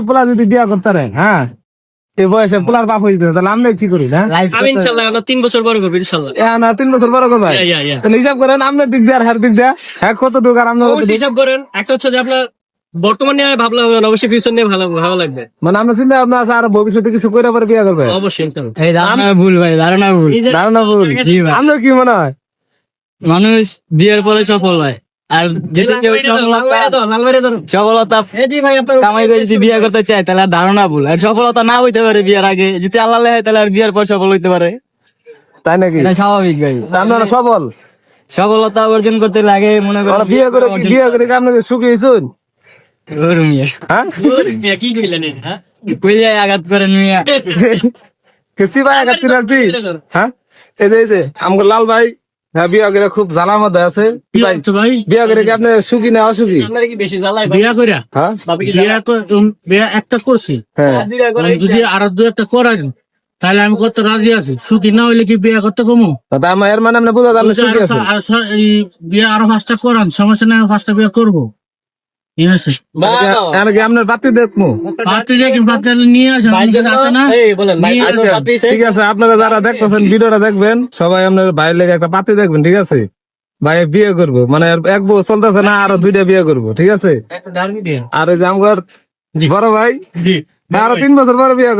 পোলা যদি বিয়া করতে পারে, হ্যাঁ এই বয়সে পোলার বাপ হয়েছে, তাহলে আমি কি করি না? আমি ইনশাল্লাহ 3 বছর পরে করবো ইনশাল্লাহ। না 3 বছর বড় করবে, তাহলে হিসাব করেন আপনার দিক দিয়ে আর হ্যার দিক দিয়ে, হ্যাঁ কত ঢুক আর আপনার হিসাব করেন। একটা হচ্ছে যে আপনার বর্তমান নিয়ে ভাবলাম, অবশ্যই ফিউচার নিয়ে ভালো লাগবে। মানে আপনার চিন্তা ভাবনা আছে আর ভবিষ্যতে কিছু করে পরে বিয়া করবে? অবশ্যই এই ধারণা ভুল ভাই, ধারণা ভুল। ধারণা ভুল। আপনার কি মনে হয়? মানুষ বিয়ের পরে সফল হয়, আর যদি কেউ সফলতা কামাই করে যদি বিয়ে করতে চায় তাহলে আর ধারণা ভুল। আর সফলতা না হইতে পারে বিয়ের আগে, যদি আল্লাহ লেখে তাহলে আর বিয়ের পর সফল হইতে পারে, তাই নাকি? এটা স্বাভাবিক ভাই। আপনারা সফল সফলতা অর্জন করতে লাগে মনে করেন বিয়ে করে কি আপনাদের সুখী হয়েছেন? হ্যাঁ কি কইলেন? কই যায় আঘাত করেন মিয়া। সিপাই একাত্তর আছি। হ্যাঁ এই যে আমাকে লাল ভাই, হ্যাঁ বিয়া করে খুব জ্বালার মধ্যে আছে। ভাই বিয়া করে কি আপনি সুখী না অসুখী? আপনারা কি বেশি জ্বালাই? বিয়া কইরা হ্যাঁ বিয়া একটা করছি, হ্যাঁ যদি আরো 2-1টা করেন তাহলে আমি করতে রাজি আছি। সুখী না হইলে কি বিয়া করতে কমু? তা আমার এর মানে আপনি বোঝা যান সুখী আছে। এই বিয়া আরো 5টা করান, সমস্যা নাই, 5টা বিয়া করবো। ঠিক আছে, কি আপনার বাতি দেখবো? পাত্রী দেখেন, পাত্রী নিয়ে আসেন, আছে না? ঠিক আছে, আপনারা যারা দেখতেছেন ভিডিওটা দেখবেন, সবাই আপনার ভাইয়ের লেগে একটা পাতি দেখবেন, ঠিক আছে? ভাই বিয়ে করবো, মানে এক বউ চলতেছে না, আরো 2টা বিয়ে করবো, ঠিক আছে? আর এই যে আমার বড় ভাই, আরো 3 বছর পরে বিয়ে করবো।